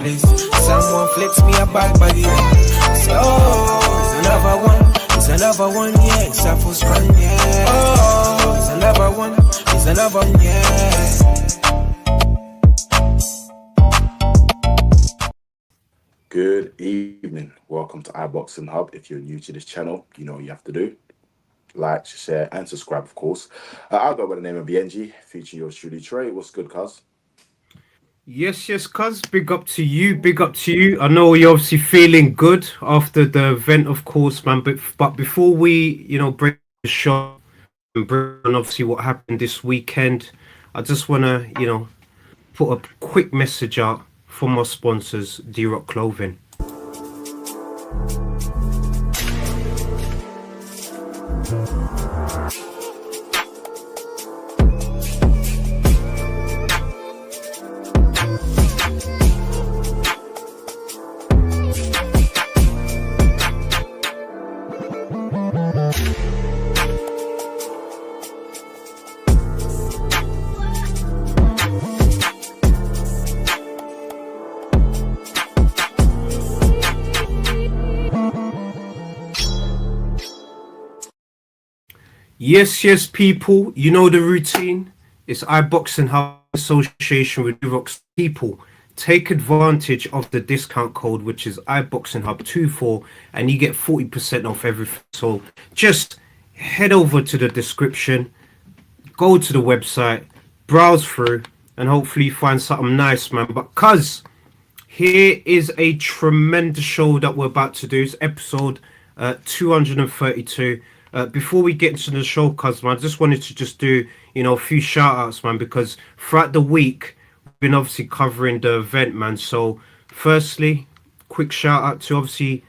place. Someone flicks me a bad body. So, it's another one, yeah. It's a full strong, yeah. Oh, it's another one, yeah. Good evening. Welcome to iBoxingHub. If you're new to this channel, you know what you have to do. Like, share, and subscribe, of course. I'll go by the name of BIYENGE, featuring yours truly, Trey. What's good, cuz? Yes, cuz. Big up to you. I know you're obviously feeling good after the event, of course, man. But before we, break the show and bring on obviously what happened this weekend, I just want to, put a quick message out from our sponsors, D-Rock Clothing. Yes, people, you know the routine. It's iBoxingHub association with D-Rock's people. Take advantage of the discount code, which is iBoxingHub24, and you get 40% off everything. So just head over to the description, go to the website, browse through, and hopefully find something nice, man. But cuz, here is a tremendous show that we're about to do. It's episode 232. Before we get into the show, cuz, man, I just wanted to just do, a few shout outs, man, because throughout the week, we've been obviously covering the event, man. So firstly, quick shout out to obviously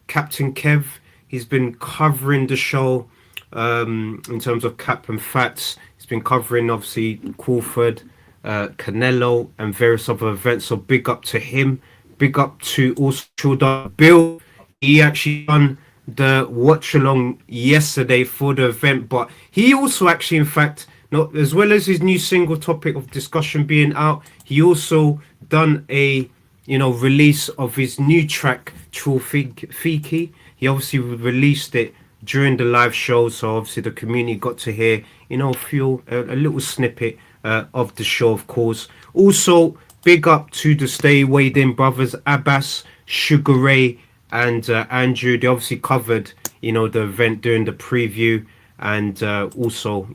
Captain Kev. He's been covering the show in terms of cap and fats. He's been covering obviously Crawford, Canelo, and various other events. So big up to him. Big up to also Bill. He actually done the watch along yesterday for the event, but he also actually, in fact, not as well as his new single Topic of Discussion being out, he also done a release of his new track Truly Tre X. He obviously released it during the live show, so obviously the community got to hear a little snippet of the show, of course. Also big up to the Stay Weighed In brothers, Abbas, Sugar Ray, and Andrew. They obviously covered, the event during the preview, and also,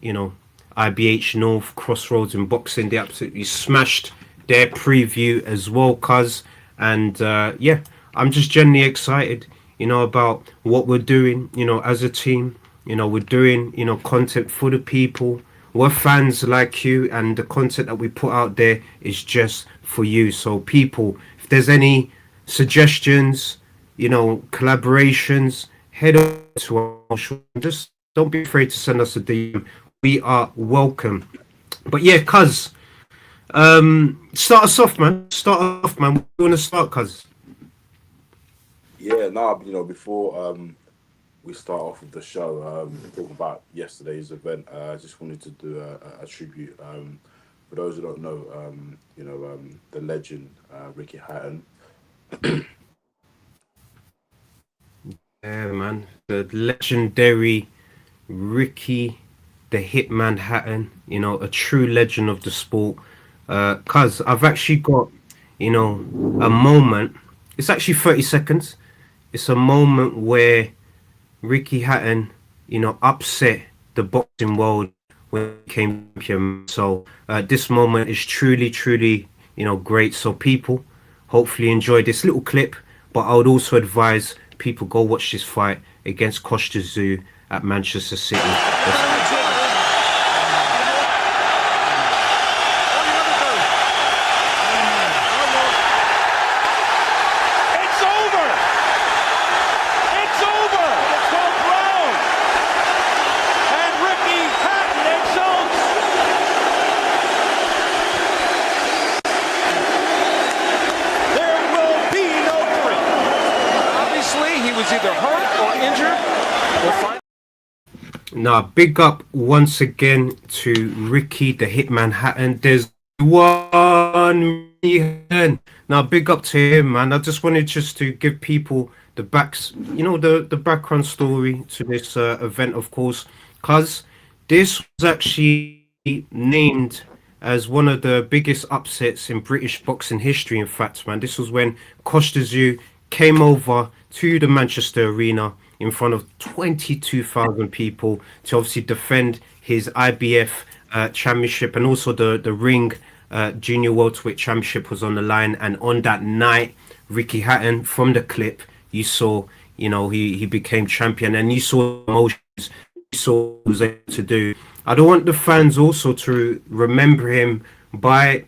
IBH North, Crossroads and Boxing. They absolutely smashed their preview as well, cuz. And yeah, I'm just genuinely excited, about what we're doing, as a team. We're doing, content for the people. We're fans like you, and the content that we put out there is just for you. So people, if there's any suggestions, collaborations, head over to our show. Just don't be afraid to send us a DM. We are welcome. But yeah, cuz, start us off, man. We want to start, cuz. Yeah, before we start off with the show, talking about yesterday's event, I just wanted to do a tribute. For those who don't know, the legend, Ricky Hatton. Yeah, man, the legendary Ricky the Hitman Hatton, a true legend of the sport. Cuz I've actually got, a moment. It's actually 30 seconds. It's a moment where Ricky Hatton, upset the boxing world when he came champion. So this moment is truly, great. So people, hopefully enjoy this little clip. But I would also advise people go watch this fight against Costa Zoo at Manchester City. Now, big up once again to Ricky the Hitman Hatton. There's one Yeah. Now, big up to him, man. I just wanted just to give people the the background story to this event, of course, because this was actually named as one of the biggest upsets in British boxing history. In fact, man, this was when Costa came over to the Manchester Arena in front of 22,000 people to obviously defend his IBF championship, and also the ring junior welterweight championship was on the line. And on that night, Ricky Hatton, from the clip you saw, he became champion, and you saw emotions, you saw what he was able to do. I don't want the fans also to remember him by,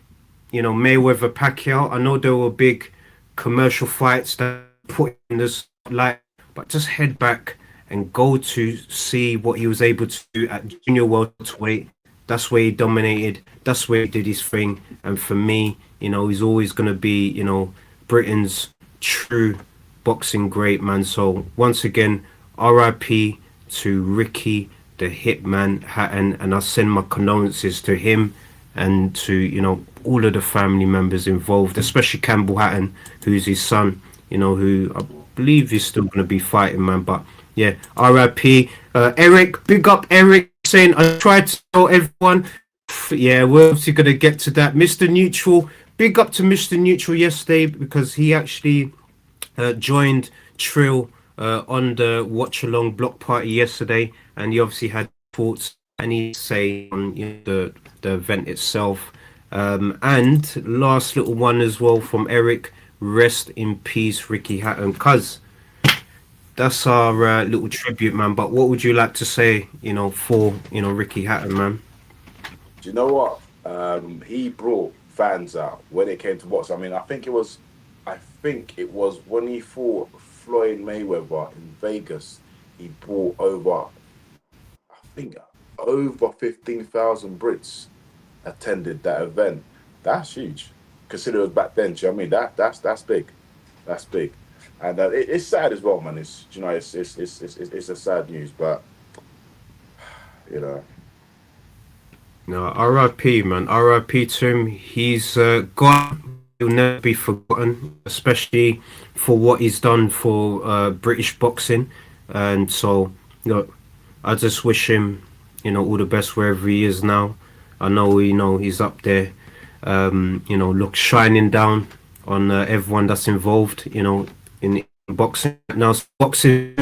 Mayweather Pacquiao. I know there were big commercial fights that put in this light, but just head back and go to see what he was able to do at junior welterweight. That's where he dominated. That's where he did his thing. And for me, he's always going to be, Britain's true boxing great, man. So once again, RIP to Ricky the Hitman Hatton, and I send my condolences to him and to, all of the family members involved, especially Campbell Hatton, who's his son, who I believe is still going to be fighting, man. But yeah, RIP. Eric, big up Eric, saying I tried to tell everyone. Yeah, we're obviously going to get to that. Mr. Neutral, big up to Mr. Neutral yesterday, because he actually joined Trill on the watch along block party yesterday, and he obviously had thoughts and he say on the event itself. And last little one as well from Eric, rest in peace Ricky Hatton, cuz that's our little tribute, man. But what would you like to say, for Ricky Hatton, man? Do you know what? He brought fans out when it came to boxing. I mean, I think it was when he fought Floyd Mayweather in Vegas. He brought over 15,000 Brits attended that event. That's huge. Consider it was back then. Do you know what I mean? That's big. That's big. And it's sad as well, man. It's a sad news, but No, RIP, man. RIP to him. He's gone. He'll never be forgotten, especially for what he's done for British boxing. And so, I just wish him, all the best wherever he is now. I know, he's up there, look, shining down on everyone that's involved, in boxing. Now, boxing,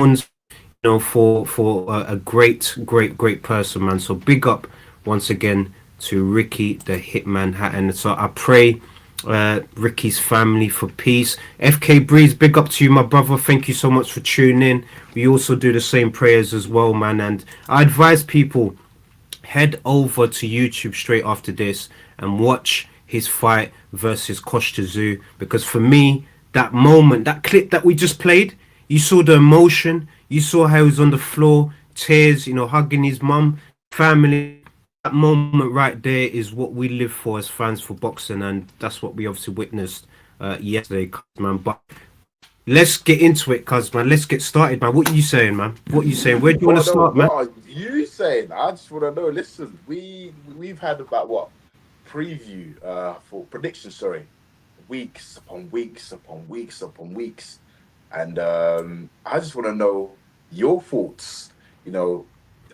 for a great person, man. So big up once again to Ricky the Hitman Hatton. So I pray Ricky's family for peace. FK Breeze, big up to you, my brother. Thank you so much for tuning in. We also do the same prayers as well, man. And I advise people, head over to YouTube straight after this and watch his fight versus Costa, because for me, that moment, that clip that we just played, you saw the emotion, you saw how he was on the floor, tears, hugging his mum, family. That moment right there is what we live for as fans for boxing, and that's what we obviously witnessed yesterday, man. But let's get into it, cuz, man. Let's get started, man. What are you saying, man? What are you saying? Where do you want to start, man? What are you saying? I just want to know. Listen, we've had about what preview for predictions, sorry, weeks upon weeks upon weeks upon weeks, and I just want to know your thoughts.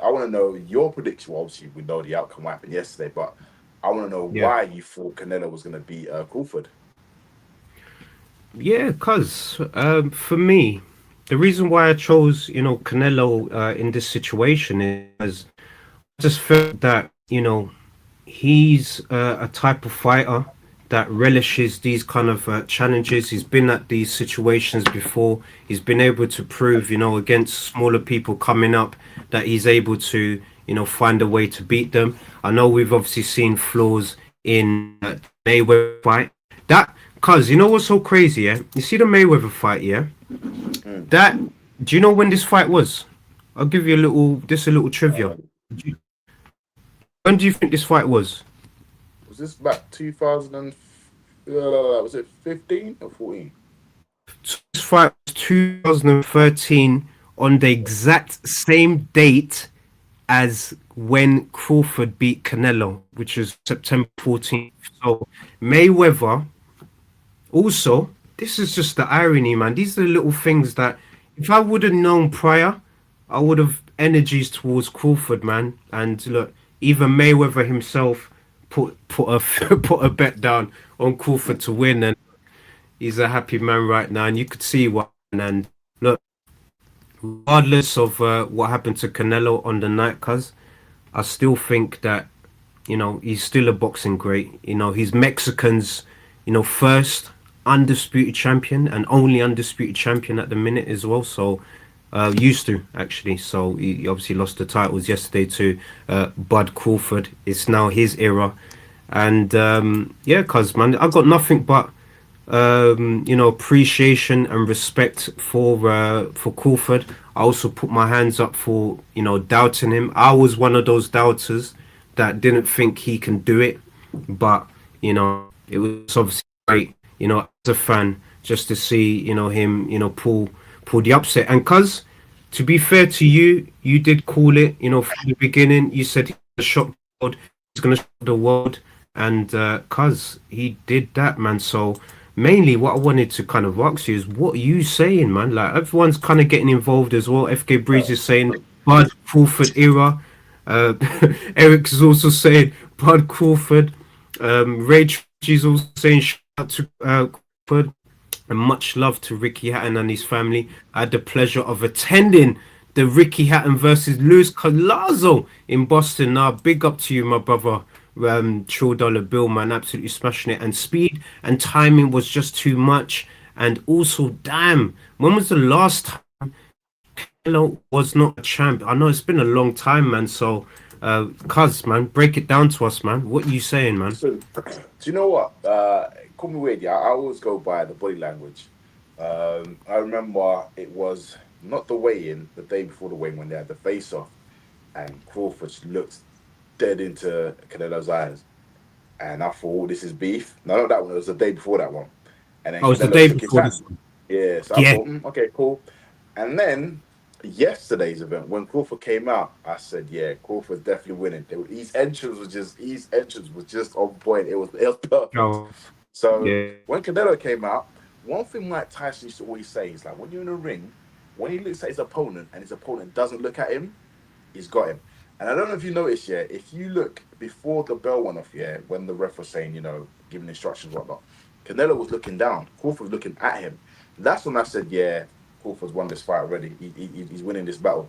I want to know your prediction. Well, obviously, we know the outcome happened yesterday, but I want to know why you thought Canelo was going to beat Crawford. Yeah, cuz for me, the reason why I chose, Canelo in this situation is I just felt that, he's a type of fighter that relishes these kind of challenges. He's been at these situations before. He's been able to prove, against smaller people coming up, that he's able to, find a way to beat them. I know we've obviously seen flaws in Mayweather fight. Cause you know what's so crazy, yeah? You see the Mayweather fight, yeah? Do you know when this fight was? I'll give you a little trivia. When do you think this fight was? Was this back 2000 was it 15 or 14? This fight was 2013 on the exact same date as when Crawford beat Canelo, which was September 14th. So Mayweather Also, this is just the irony, man. These are the little things that if I would have known prior, I would have energies towards Crawford, man. And look, even Mayweather himself put a put a bet down on Crawford to win, and he's a happy man right now. And you could see why. And look, regardless of what happened to Canelo on the night, cuz I still think that he's still a boxing great. He's Mexican's first undisputed champion and only undisputed champion at the minute as well. So used to actually. So he obviously lost the titles yesterday to Bud Crawford. It's now his era, and yeah, cuz man, I got nothing but appreciation and respect for Crawford. I also put my hands up for doubting him. I was one of those doubters that didn't think he can do it, but it was obviously great, as a fan, just to see him pull the upset. And cuz, to be fair to you, you did call it, from the beginning. You said he's gonna shock the world, he's gonna shock the world, and cuz he did that, man. So mainly what I wanted to kind of ask you is, what are you saying, man? Like, everyone's kind of getting involved as well. FK Breeze is saying Bud Crawford era. Eric is also saying Bud Crawford. Rage is also saying shout out to Crawford, and much love to Ricky Hatton and his family. I had the pleasure of attending the Ricky Hatton versus Luis Collazo in Boston. Now, big up to you, my brother. True dollar bill, man, absolutely smashing it. And speed and timing was just too much. And also, damn, when was the last time Canelo was not a champ? I know it's been a long time, man. So, cuz, man, break it down to us, man. What are you saying, man? So, do you know what? Call me weird, yeah. I always go by the body language. I remember it was not the weigh-in, the day before the weigh-in when they had the face-off, and Crawford looked dead into Canelo's eyes, and I thought, oh, this is beef. No, not that one. It was the day before that one, and then Oh, it's the Canelo day shook his before hand. this one. Yeah, so I Yeah, thought, okay, cool. And then yesterday's event, when Crawford came out, I said, yeah, Crawford's definitely winning. His entrance was just on point. It was perfect. oh, So yeah, when Canelo came out, one thing Mike Tyson used to always say is like, when you're in a ring, when he looks at his opponent and his opponent doesn't look at him, he's got him. And I don't know if you noticed, yeah, if you look before the bell went off, yeah, when the ref was saying, giving instructions, whatnot, Canelo was looking down, Crawford was looking at him. That's when I said, yeah, Crawford's won this fight already. He's winning this battle.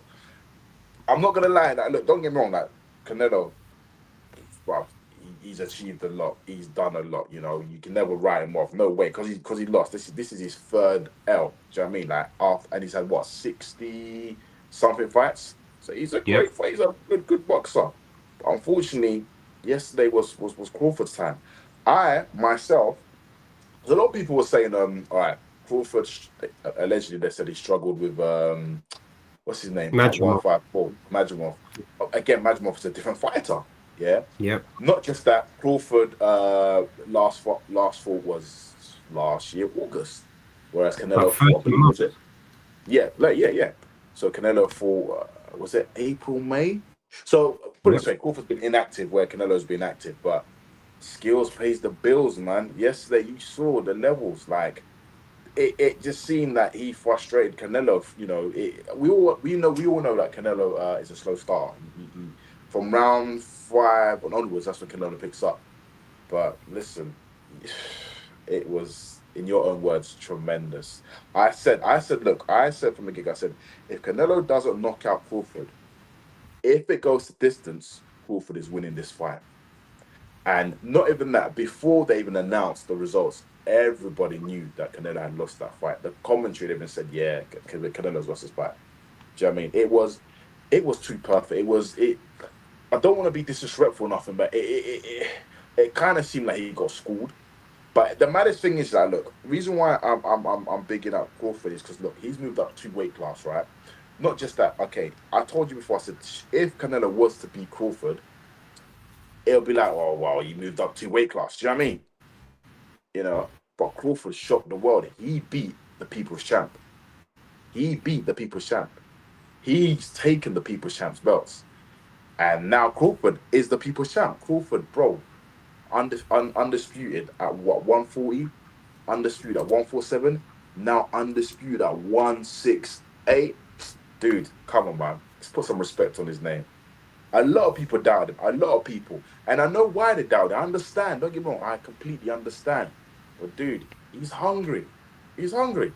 I'm not gonna lie, like, look, don't get me wrong, like Canelo, well, he's achieved a lot. He's done a lot. You can never write him off. No way, because he lost. This is his third L. Do you know what I mean? Like, after, and he's had what, 60 something fights. So he's a yep. great fight. He's a good boxer. But unfortunately, yesterday was Crawford's time. I myself, a lot of people were saying, all right, Crawford allegedly they said he struggled with what's his name at Imagine. 154, Majimov. Again, Majimov is a different fighter. Yeah. Yep. Not just that, Crawford last fought was last year August, whereas About Canelo fought, I 30 believe, was months. it? Yeah, yeah. So Canelo fought was it April, May? So put it Yep. this way, Crawford's been inactive where Canelo's been active, but skills pays the bills, man. Yesterday you saw the levels, like it just seemed that he frustrated Canelo. We all know that Canelo is a slow starter. From round 5 and onwards, that's when Canelo picks up. But listen, it was, in your own words, tremendous. Look, I said from the gig, I said, if Canelo doesn't knock out Crawford, if it goes to distance, Crawford is winning this fight. And not even that, before they even announced the results, everybody knew that Canelo had lost that fight. The commentary even said, yeah, Canelo's lost this fight. Do you know what I mean? It was too perfect. I don't want to be disrespectful or nothing, but it kind of seemed like he got schooled. But the maddest thing is that, look, the reason why I'm bigging up Crawford is because, look, he's moved up 2 weight class, right? Not just that. Okay, I told you before. I said if Canelo was to beat Crawford, it'll be like, oh wow, you moved up 2 weight class. Do you know what I mean? But Crawford shocked the world. He beat the People's Champ. He beat the People's Champ. He's taken the People's Champ's belts. And now Crawford is the People's Champ. Crawford, bro, undisputed at what, 140? undisputed at 147, now undisputed at 168. Dude, come on, man. Let's put some respect on his name. A lot of people doubted him. A lot of people. And I know why they doubted him. I understand. Don't get me wrong. I completely understand. But, dude, he's hungry. He's hungry.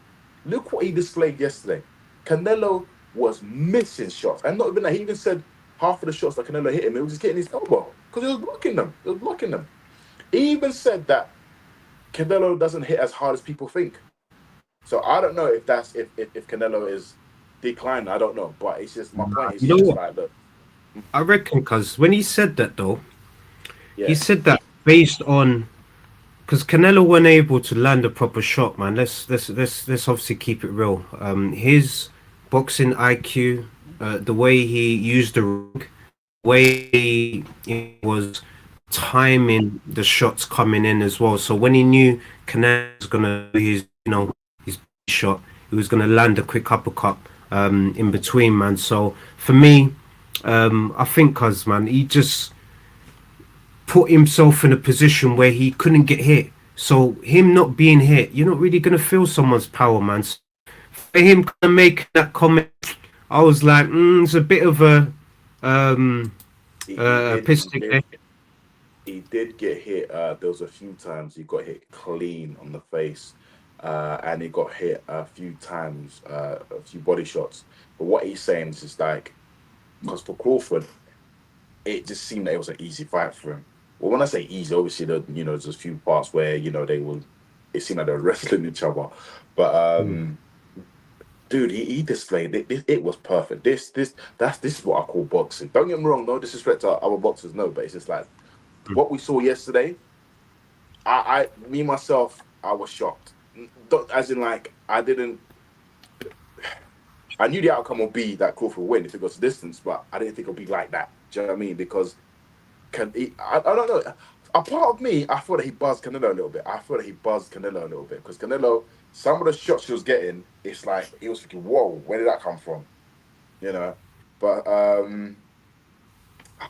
Look what he displayed yesterday. Canelo was missing shots. And not even that. He even said half of the shots that Canelo hit him, it was just getting his elbow. Because he was blocking them. He was blocking them. He even said that Canelo doesn't hit as hard as people think. So I don't know if that's if Canelo is declining. I don't know. But it's just my point is just like, look. I reckon because when he said that though, Yeah. he said that based on because Canelo wasn't able to land a proper shot, man. Let's obviously keep it real. His boxing IQ, the way he used the ring, the way he was timing the shots coming in as well. So when he knew Canelo was gonna do his, his shot, he was gonna land a quick uppercut in between, man. So for me, I think, cause man, he just put himself in a position where he couldn't get hit. So him not being hit, you're not really gonna feel someone's power, man. So for him to make that comment, I was like, it's a bit of a piss stick there. He did get hit. There was a few times he got hit clean on the face, and he got hit a few times, a few body shots. But what he's saying is just like, because for Crawford, it just seemed that it was an easy fight for him. Well, when I say easy, obviously, there's a few parts where, it seemed like they were wrestling each other. But, dude, he displayed it. It was perfect. This is what I call boxing. Don't get me wrong, no disrespect to other boxers, no, but it's just like, what we saw yesterday, me, myself, I was shocked. As in, like, I knew the outcome would be that Crawford would win if it goes to distance, but I didn't think it would be like that. Do you know what I mean? Because I don't know. A part of me, I thought that he buzzed Canelo a little bit. Because Canelo, some of the shots he was getting, it's like he was thinking, "Whoa, where did that come from?" But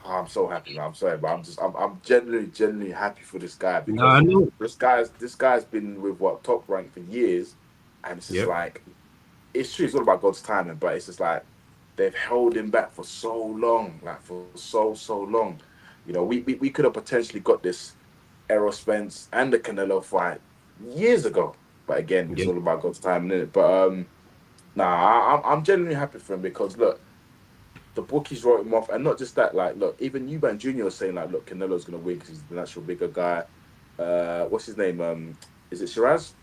I'm so happy, man. I'm sorry, but I'm genuinely happy for this guy because this guy's been with Top Rank for years, and it's just like, it's true, it's all about God's timing, but it's just like they've held him back for so long, like for so long. We could have potentially got this Errol Spence and the Canelo fight years ago, but again, it's all about God's timing, isn't it? But I'm genuinely happy for him because look, the bookies wrote him off, and not just that. Like, look, even Eubank Jr. was saying like, look, Canelo's gonna win because he's the natural bigger guy. What's his name? Is it Shiraz?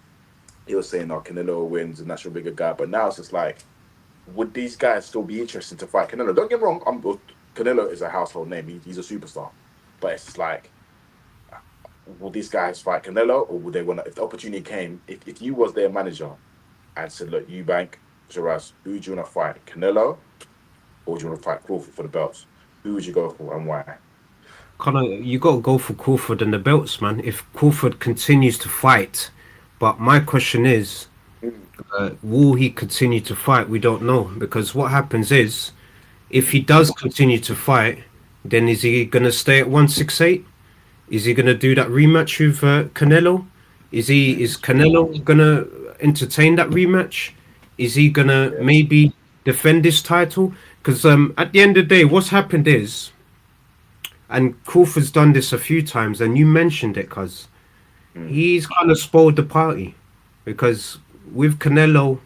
He was saying, "No, Canelo wins, the natural bigger guy." But now it's just like, would these guys still be interested to fight Canelo? Don't get me wrong. Canelo is a household name. He's a superstar. But it's just like, will these guys fight Canelo, or would they want to? If the opportunity came, if you was their manager and said, "Look, Eubank, Shiraz, who do you want to fight, Canelo, or do you want to fight Crawford for the belts? Who would you go for and why?" Connor, you got to go for Crawford and the belts, man. If Crawford continues to fight, but my question is, will he continue to fight? We don't know, because what happens is, if he does continue to fight, then is he going to stay at 168? Is he going to do that rematch with Canelo? Is Canelo going to entertain that rematch? Is he going to maybe defend his title? Because at the end of the day, what's happened is, and Crawford's done this a few times, and you mentioned it, cuz he's kind of spoiled the party, because with Canelo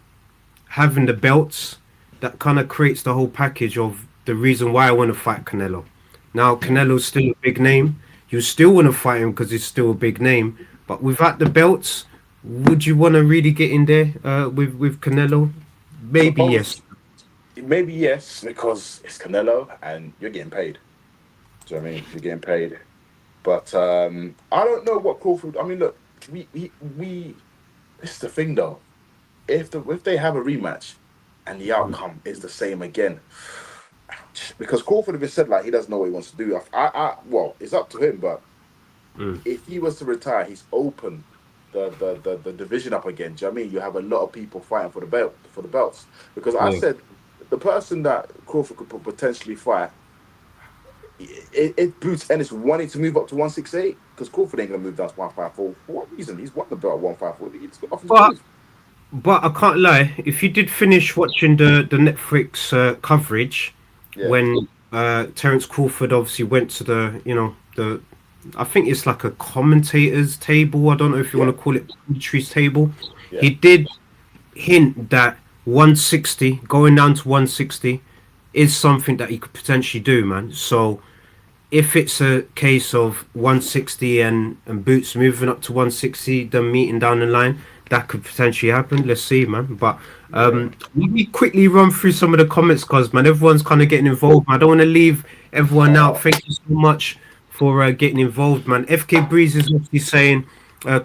having the belts, that kind of creates the whole package of the reason why I want to fight Canelo. Now, Canelo's still a big name. You still want to fight him because he's still a big name. But without the belts, would you want to really get in there with Canelo? Maybe yes. Maybe yes, because it's Canelo and you're getting paid. Do you know what I mean? You're getting paid. But I don't know what Crawford. I mean, look, we. This is the thing, though. If they have a rematch, and the outcome is the same again, because Crawford have said like he doesn't know what he wants to do. Well, it's up to him. But if he was to retire, he's open the division up again. Do you know what I mean? You have a lot of people fighting for the belts. Because I said the person that Crawford could potentially fight, It Boots Ennis wanting to move up to 168 because Crawford ain't gonna move down to 154. For what reason? He's won the belt at 154. He just got off his But boots. but I can't lie. If you did finish watching the Netflix coverage Yeah, when Terence Crawford obviously went to the I think it's like a commentators table. I don't know if you yeah, want to call it commentaries table. yeah, He did hint that 160 going down to 160 is something that he could potentially do, man. So if it's a case of 160 and Boots moving up to 160, then meeting down the line, that could potentially happen. Let's see, man. But yeah. let me quickly run through some of the comments, cause man, everyone's kind of getting involved. I don't want to leave everyone out. Oh, Thank you so much for getting involved, man. FK Breeze is obviously saying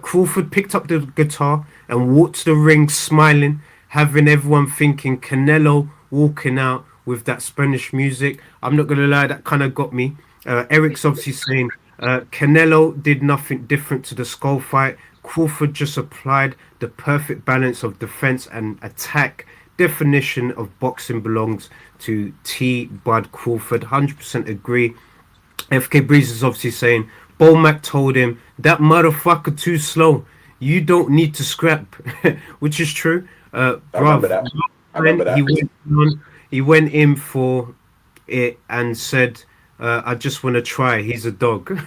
Crawford picked up the guitar and walked to the ring smiling, having everyone thinking Canelo walking out with that Spanish music. I'm not gonna lie, that kind of got me. Eric's obviously saying Canelo did nothing different to the skull fight. Crawford just applied the perfect balance of defense and attack. Definition of boxing belongs to T. Bud Crawford. 100% agree. FK Breeze is obviously saying Bo Mac told him that motherfucker too slow. You don't need to scrap, which is true. I remember Bruv, that. I remember he that. went in for it and said, I just want to try. He's a dog.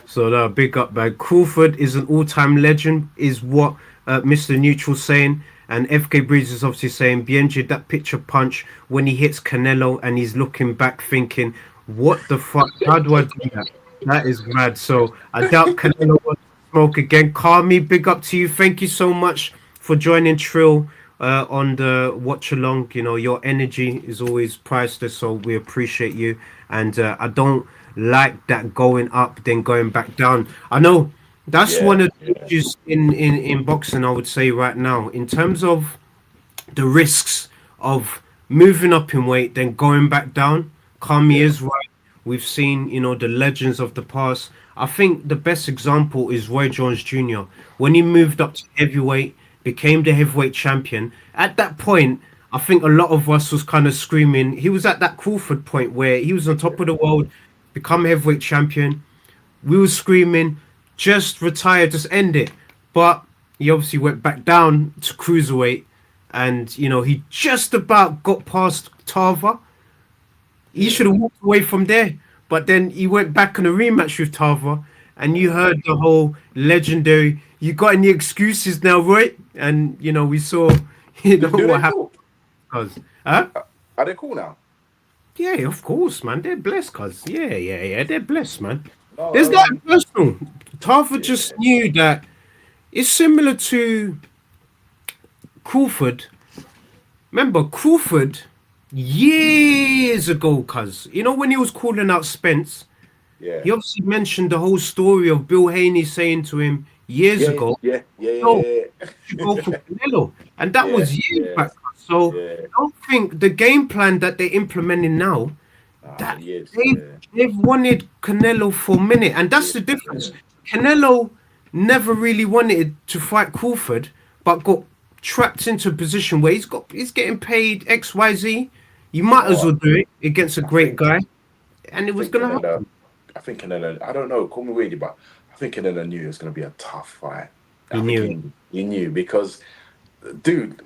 So big up, man. Crawford is an all-time legend, is what Mr. Neutral saying. And FK Breeze is obviously saying, BIYENGE, that picture punch when he hits Canelo and he's looking back thinking, what the fuck? How do I do that? That is mad. So I doubt Canelo wants to smoke again. Carmi, big up to you. Thank you so much for joining Trill on the watch along. You know, your energy is always priceless, so we appreciate you. And I don't like that going up then going back down. I know that's Yeah, one of the yeah, issues in boxing, I would say right now, in terms of the risks of moving up in weight then going back down. Kami yeah, is right. We've seen, the legends of the past. I think the best example is Roy Jones Jr. When he moved up to heavyweight, became the heavyweight champion. At that point, I think a lot of us was kind of screaming. He was at that Crawford point where he was on top of the world, become heavyweight champion. We were screaming, just retire, just end it. But he obviously went back down to cruiserweight, and he just about got past Tava. He yeah. should have walked away from there. But then he went back on a rematch with Tava, and you heard the whole legendary, you got any excuses now, Roy? And, we saw, Do what they happened. cool? Cause, huh? Are they cool now? Yeah, of course, man. They're blessed, cuz. Yeah. They're blessed, man. No, There's nothing personal. Tava just knew that it's similar to Crawford. Remember, Crawford, years ago, cuz, when he was calling out Spence, yeah, he obviously mentioned the whole story of Bill Haney saying to him years yeah, ago, yeah, yeah, no, yeah, you go for Canelo. And that yeah, was years yeah, back. So yeah. I don't think the game plan that they're implementing now, that Yes, they've, yeah, they've wanted Canelo for a minute. And that's the difference. yeah, Canelo never really wanted to fight Crawford, but got trapped into a position where he's getting paid XYZ. You You might know as well what? do it against a I great think guy. And it I was think gonna Canelo. happen. I think Canelo. I don't know. Call me weird, but I think Canelo knew it was going to be a tough fight. He I think knew it. he knew because, dude,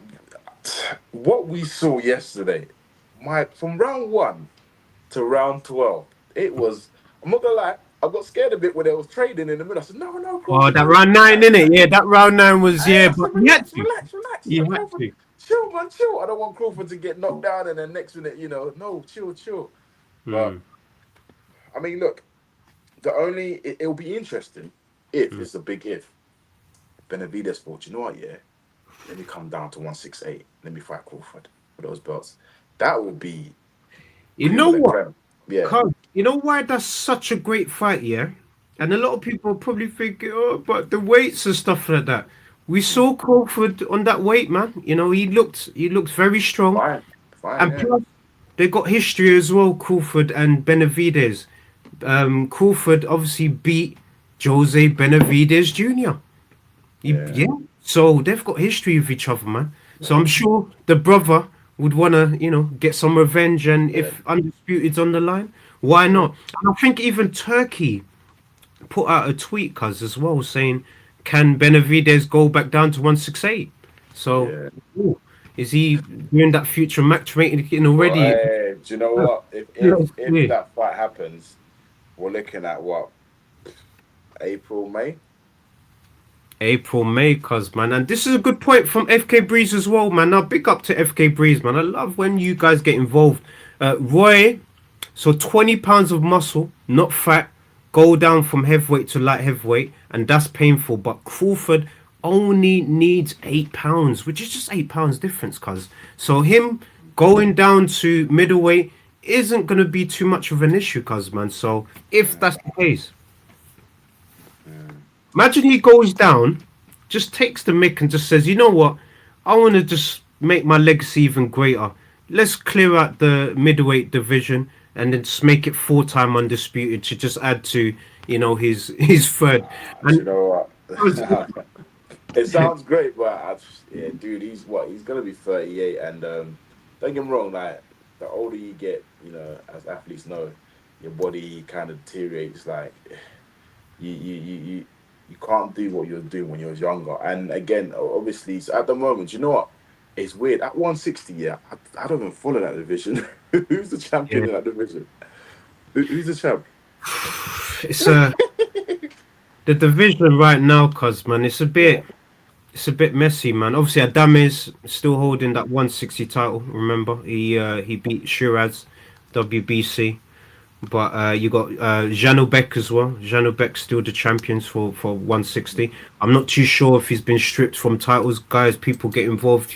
what we saw yesterday, from round 1 to round 12, it was. I'm not gonna lie. I got scared a bit when they was trading in the middle. I said, no, Oh, Crawford, that relax, round nine, relax, innit? relax. Yeah, that round nine was, yeah, I but said, he had relax, to. relax, relax. I He said, had Crawford, to. chill, man, chill. I don't want Crawford to get knocked down and then next minute, no, chill, chill. But Hmm. I mean, look, it'll be interesting if it's a big if. Benavidez thought, you know what, yeah, let me come down to 168. Let me fight Crawford for those belts. That would be You cream know of the what? creme. Yeah. Cuz, you know why that's such a great fight, yeah? And a lot of people probably think, oh, but the weights and stuff like that. We Mm. saw Crawford on that weight, man. He looked very strong. Fine. Fine, And yeah. plus, they got history as well, Crawford and Benavidez. Crawford obviously beat Jose Benavidez Jr. Yeah. Yeah. So they've got history with each other, man. So Yeah. I'm sure the brother would want to, get some revenge. And Yeah. if Undisputed's on the line, Why not? And I think even Turkey put out a tweet, cuz as well, saying, "Can Benavides go back down to 168?" So, Yeah. ooh, is he doing that future matchmaking But already? do you know what? If Yeah. that fight happens, we're looking at what, April, May. April, May, cuz man, and this is a good point from FK Breeze as well, man. Now, big up to FK Breeze, man. I love when you guys get involved. Roy, so 20 pounds of muscle, not fat, go down from heavyweight to light heavyweight, and that's painful. But Crawford only needs 8 pounds, which is just 8 pounds difference, cuz. So him going down to middleweight isn't gonna be too much of an issue, cuz man. So if that's the case. Imagine he goes down, just takes the mick and just says, you know what? I want to just make my legacy even greater. Let's clear out the middleweight division and then just make it 4-time undisputed to just add to, his third. Do you And know what? It sounds great, but yeah, dude, he's gonna be 38, and don't get me wrong, like the older you get, as athletes know, your body kind of deteriorates. Like you can't do what you're doing when you're younger. And again, obviously, so at the moment, you know what? It's weird. At 160, yeah, I don't even follow that division. Who's the champion yeah, in that division? Who's the champ? it's the division right now, cuz man, Yeah, it's a bit messy, man. Obviously, Adames still holding that 160 title. Remember, he beat Shiraz, WBC. But you got Janobek as well. Janobek still the champions for 160. I'm not too sure if he's been stripped from titles. Guys, people get involved.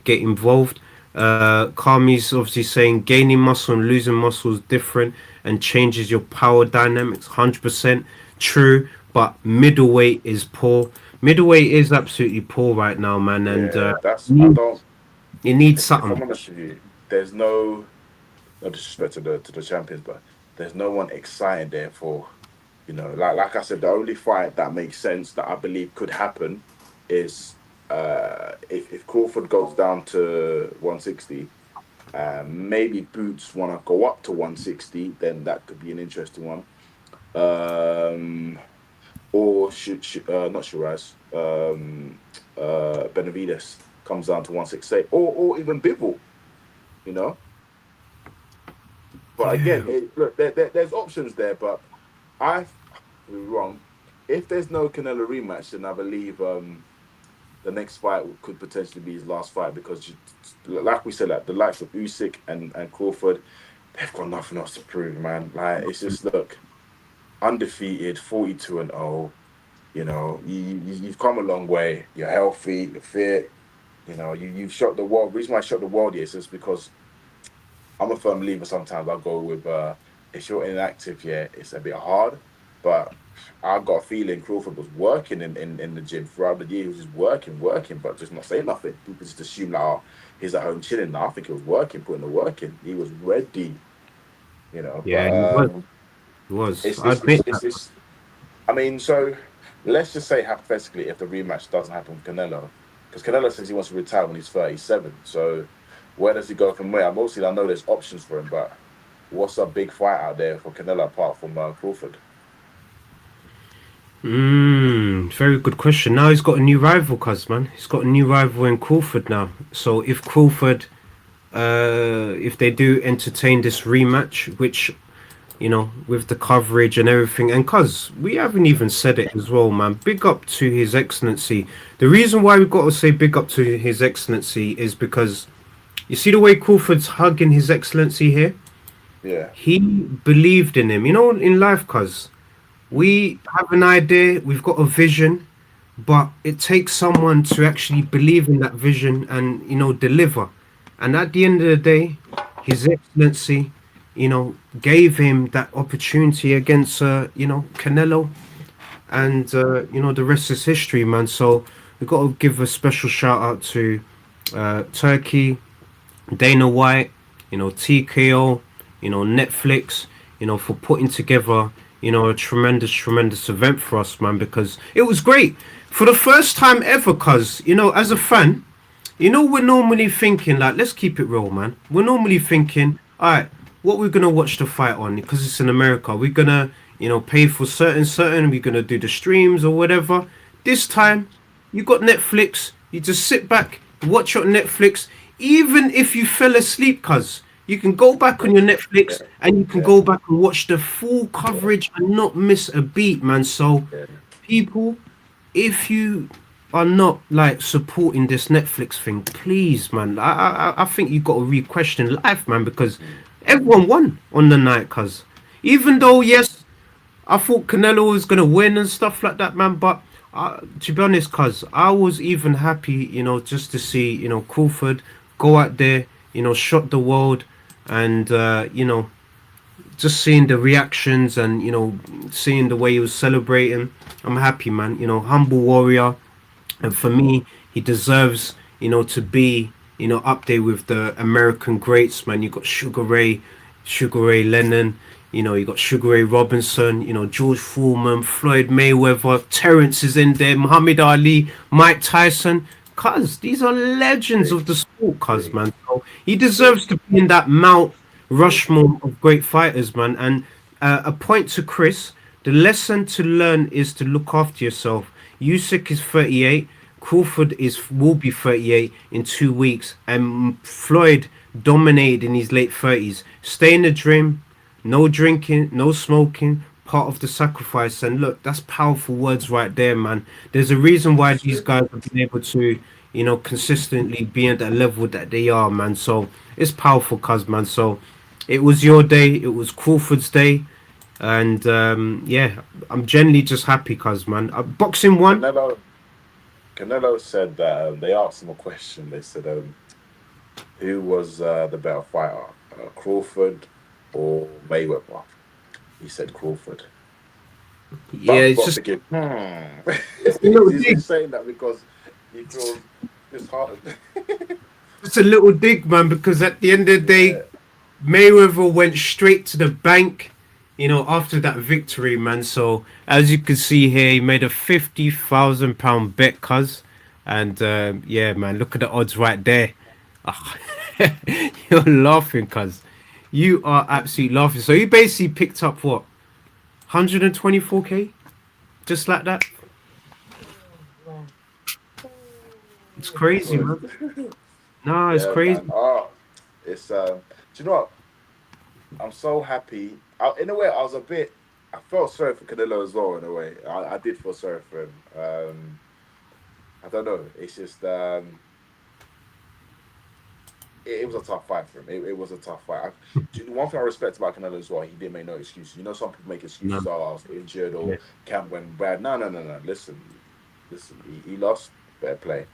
Get involved. Kami's obviously saying gaining muscle and losing muscle is different and changes your power dynamics. 100% true. But middleweight is poor. Middleweight is absolutely poor right now, man. And yeah. I you don't. you need If I'm something. honest with you, there's no disrespect to the champions, but there's no one excited there for, like I said, the only fight that makes sense that I believe could happen is if Crawford goes down to 160, maybe Boots want to go up to 160, then that could be an interesting one. Um, or not Shiraz, Benavides comes down to 168, or even Bivol, you know. But again, Yeah. look, there's options there. But I could be wrong. If there's no Canelo rematch, then I believe the next fight could potentially be his last fight because, like we said, like the likes of Usyk and Crawford, they've got nothing else to prove, man. Like it's just look undefeated, 42-0. You've come a long way. You're healthy, you're fit. You've shot the world. The reason why I shot the world is just because I'm a firm believer. Sometimes I go with if you're inactive, yeah, it's a bit hard. But I got a feeling Crawford was working in the gym throughout the year. He was just working, but just not saying nothing. People just assume like, oh, he's at home chilling now. I think he was working, putting the work in. He was ready, Yeah, But he was. He was. it's I this it's, admit it's that. this. I mean, so let's just say hypothetically, if the rematch doesn't happen with Canelo, because Canelo says he wants to retire when he's 37. So where does he go from there? Mostly, I know there's options for him, but what's a big fight out there for Canelo apart from Crawford? Very good question. Now he's got a new rival, cuz man. He's got a new rival in Crawford now. So if Crawford, if they do entertain this rematch, which with the coverage and everything, and cuz we haven't even said it as well, man. Big up to His Excellency. The reason why we've got to say big up to His Excellency is because you see the way Crawford's hugging His Excellency here. Yeah, He believed in him. In life, cuz we have an idea, we've got a vision, but it takes someone to actually believe in that vision and deliver. And at the end of the day, His Excellency, gave him that opportunity against Canelo, and the rest is history, man. So we've got to give a special shout out to Turkey, Dana White, TKO, Netflix, for putting together, a tremendous event for us, man, because it was great. For the first time ever, cuz, as a fan, we're normally thinking, like, let's keep it real, man. We're normally thinking, all right, what we're gonna watch the fight on because it's in America. We're gonna, pay for certain. We're gonna do the streams or whatever. This time, you got Netflix. You just sit back, watch your Netflix. Even if you fell asleep, cuz you can go back on your Netflix and you can go back and watch the full coverage and not miss a beat, man. So, people, if you are not like supporting this Netflix thing, please, man. I think you got to re-question life, man, because everyone won on the night, cuz even though yes, I thought Canelo was gonna win and stuff like that, man. But to be honest, cuz I was even happy, just to see, Crawford go out there, shot the world, and just seeing the reactions and seeing the way he was celebrating. I'm happy, man. Humble warrior, and for me, he deserves, to be, up there with the American greats, man. You got Sugar Ray Lennon. You got Sugar Ray Robinson, George Foreman, Floyd Mayweather, Terrence is in there, Muhammad Ali, Mike Tyson. Cuz, these are legends of the sport, cuz, man. So he deserves to be in that Mount Rushmore of great fighters, man. And a point to Chris, the lesson to learn is to look after yourself. Usyk is 38, Crawford will be 38 in 2 weeks, and Floyd dominated in his late 30s. Stay in the gym. No drinking, no smoking, part of the sacrifice. And look, that's powerful words right there, man. There's a reason why these guys have been able to, consistently be at that level that they are, man. So it's powerful, cuz, man. So it was your day, it was Crawford's day. And yeah, I'm generally just happy, cuz, man. Boxing one. Canelo said that they asked him a question. They said, who was the better fighter, Crawford or Mayweather? He said Crawford. Yeah, it's just thinking, he's saying that because he feels disheartened. it's a little dig, man, because at the end of the day, Mayweather went straight to the bank, after that victory, man. So as you can see here, he made a £50,000 bet, cuz, and yeah, man, look at the odds right there. You're laughing, cuz. You are absolutely laughing. So you basically picked up what? 124k? Just like that? It's crazy, man. No, it's crazy. It's do you know what? I'm so happy. In a way, I felt sorry for Canelo as well. In a way, I did feel sorry for him. I don't know. It's just it was a tough fight for him. It was a tough fight. One thing I respect about Canelo as well, he didn't make no excuses. Some people make excuses. Oh, I was injured or camp went bad. No. Listen. He lost. Better play.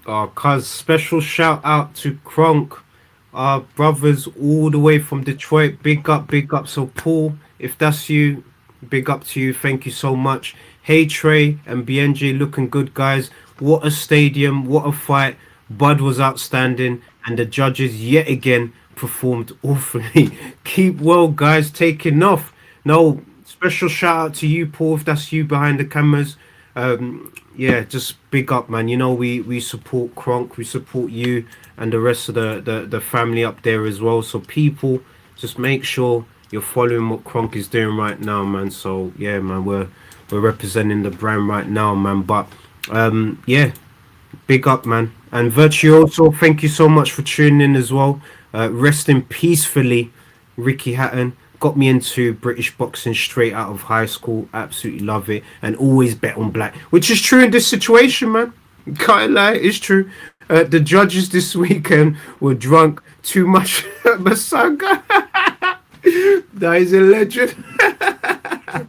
Oh, cuz, special shout out to Kronk, our brothers all the way from Detroit. Big up. So Paul, if that's you, big up to you. Thank you so much. Hey Trey and BIYENGE, looking good, guys. What a stadium, what a fight. Bud was outstanding, and the judges yet again performed awfully. Keep well, guys. Taking off. No, special shout out to you, Paul, if that's you behind the cameras. Yeah, just big up, man. We support Kronk, we support you and the rest of the family up there as well. So people, just make sure you're following what Kronk is doing right now, man. So yeah, man, we're representing the brand right now, man. But yeah, big up, man. And Virtuoso, thank you so much for tuning in as well. Resting peacefully, Ricky Hatton. Got me into British boxing straight out of high school. Absolutely love it. And always bet on black, which is true in this situation, man. Can't lie, it's true. The judges this weekend were drunk too much. Masanga. That is a legend. Do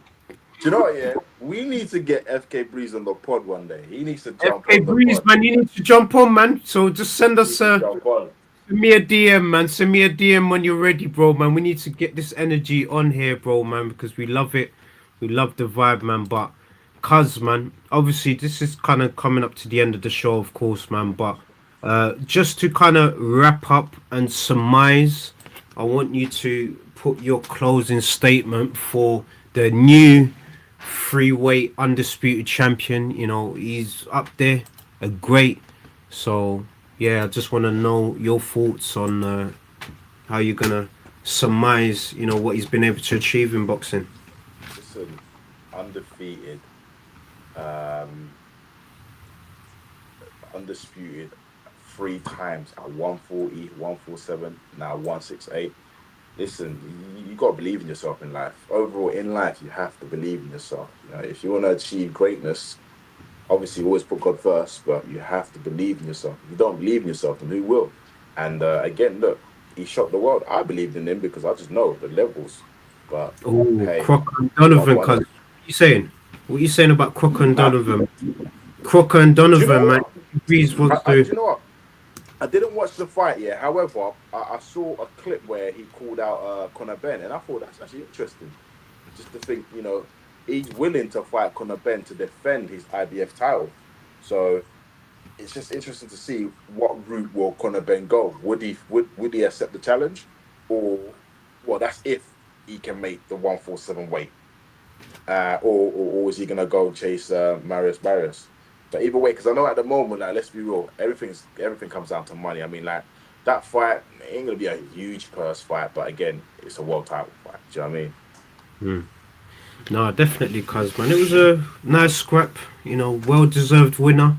you know what, yeah? We need to get FK Breeze on the pod one day. He needs to jump on FK Breeze, pod. man, you need to jump on, man. So just send us send me a DM, man. Send me a DM when you're ready, bro, man. We need to get this energy on here, bro, man, because we love it. We love the vibe, man. But, cuz, man, obviously, this is kind of coming up to the end of the show, of course, man. But just to kind of wrap up and surmise, I want you to put your closing statement for the new freeweight undisputed champion. He's up there, a great. So yeah, I just want to know your thoughts on how you're gonna surmise, what he's been able to achieve in boxing. Listen, undefeated, um, undisputed 3 times at 140, 147, now 168. Listen, you got to believe in yourself in life. Overall, in life, you have to believe in yourself. If you want to achieve greatness, obviously, always put God first, but you have to believe in yourself. If you don't believe in yourself, then who will? And again, look, he shocked the world. I believed in him because I just know the levels. But Oh, hey, Crocker and Donovan, Wagwan, cuz. innit? You saying? What you saying about Crocker and Huh? Donovan? Crocker and Do you know Donovan, man. what? Breeze wants Do to. you know what? I didn't watch the fight yet. However, I saw a clip where he called out Conor Ben, and I thought that's actually interesting. Just to think, he's willing to fight Conor Ben to defend his IBF title. So it's just interesting to see what route will Conor Ben go. Would he accept the challenge, or well, that's if he can make the 147 weight, or is he gonna go chase Marius Barrios? But either way, because I know at the moment, like, let's be real, everything comes down to money. I mean, like that fight ain't gonna be a huge purse fight, but again, it's a world title fight. Do you know what I mean? No, definitely, cuz, man. It was a nice scrap, well deserved winner.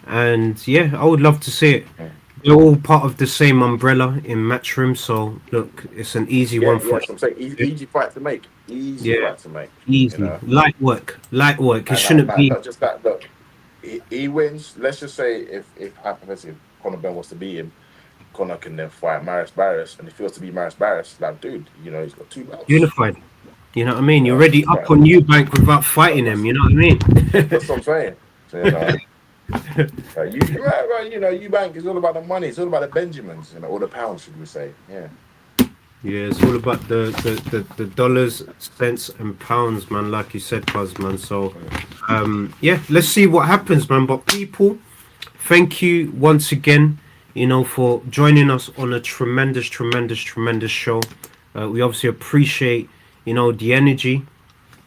And yeah, I would love to see it. Mm. They're all part of the same umbrella in Matchroom, so look, it's an easy Yeah, one for yes, I'm saying easy fight to make, easy yeah, fight to make. You easy. know, Light work. Light work. It and shouldn't be. not just that. Look, he wins. Let's just say if hypothetically Conor Ben was to beat him, Conor can then fight Maris Barris, and if he was to beat Maris Barris, like dude, he's got 2 belts. Unified. You know what I mean? You're Yeah, already up that, on Eubank without fighting him. that's You know what I mean? that's what I'm saying. So, right, Eubank is all about the money. It's all about the Benjamins, or the pounds, should we say? Yeah. Yeah, it's all about the dollars, cents, and pounds, man. Like you said, Cos, man. So, yeah, let's see what happens, man. But people, thank you once again, for joining us on a tremendous, tremendous, tremendous show. We obviously appreciate, the energy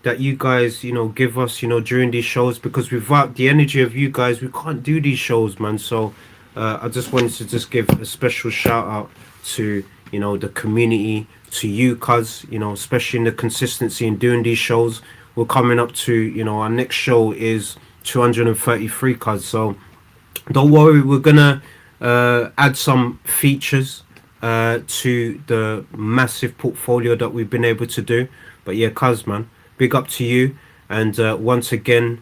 that you guys, give us, during these shows, because without the energy of you guys, we can't do these shows, man. So I just wanted to just give a special shout out to, the community, to you, cuz, especially in the consistency in doing these shows. We're coming up to, our next show is 233, cuz. So don't worry, we're gonna add some features to the massive portfolio that we've been able to do. But yeah, cuz, man, big up to you. And once again,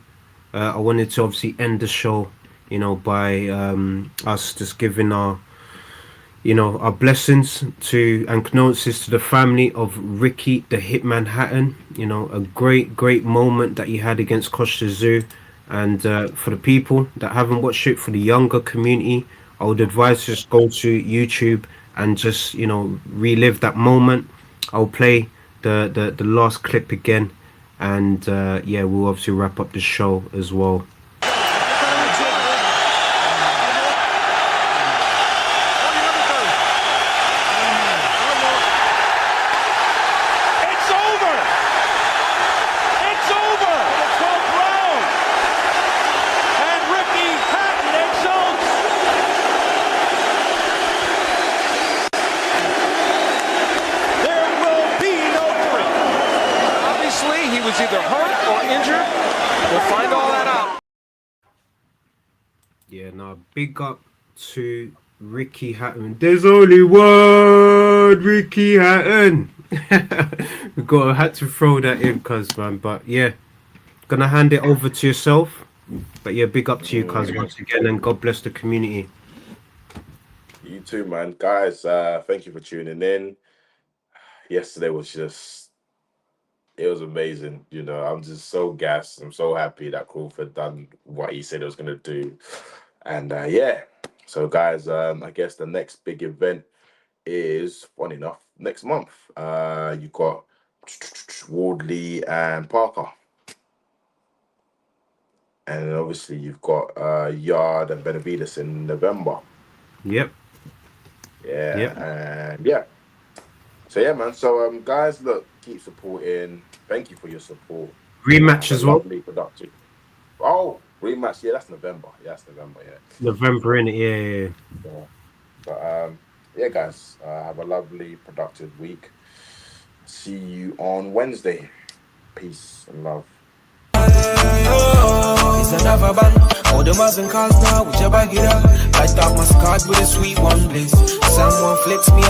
I wanted to obviously end the show, by us just giving our blessings to and condolences to the family of Ricky the Hitman Hatton. A great, great moment that he had against Costa Zoo. And for the people that haven't watched it, for the younger community, I would advise just go to YouTube and just relive that moment. I'll play the last clip again, and yeah, we'll obviously wrap up the show as well. Either hurt or injured. We'll find all that out. Yeah, now big up to Ricky Hatton. There's only one Ricky Hatton. Had to throw that in, cuz, man. But yeah, gonna hand it over to yourself. But yeah, big up to you, cuz, once again, and God bless the community. You too, man. Guys, thank you for tuning in. Yesterday was it was amazing. I'm just so gassed. I'm so happy that Crawford done what he said he was gonna do. And yeah. So guys, I guess the next big event is, funny enough, next month. You got Wardley and Parker. And obviously you've got Yard and Benavides in November. Yep. Yeah. Yep. And yeah. So yeah, man. So guys, look, keep supporting. Thank you for your support. Rematch as well. Lovely, productive. Oh, rematch. Yeah, that's November. Yeah, that's November. Yeah. November, innit? Yeah. Yeah. But yeah, guys, have a lovely, productive week. See you on Wednesday. Peace and love. It's another band. All the Muslim cars now, whichever get up. Light up my scars with a sweet one, please. Someone flicks me up.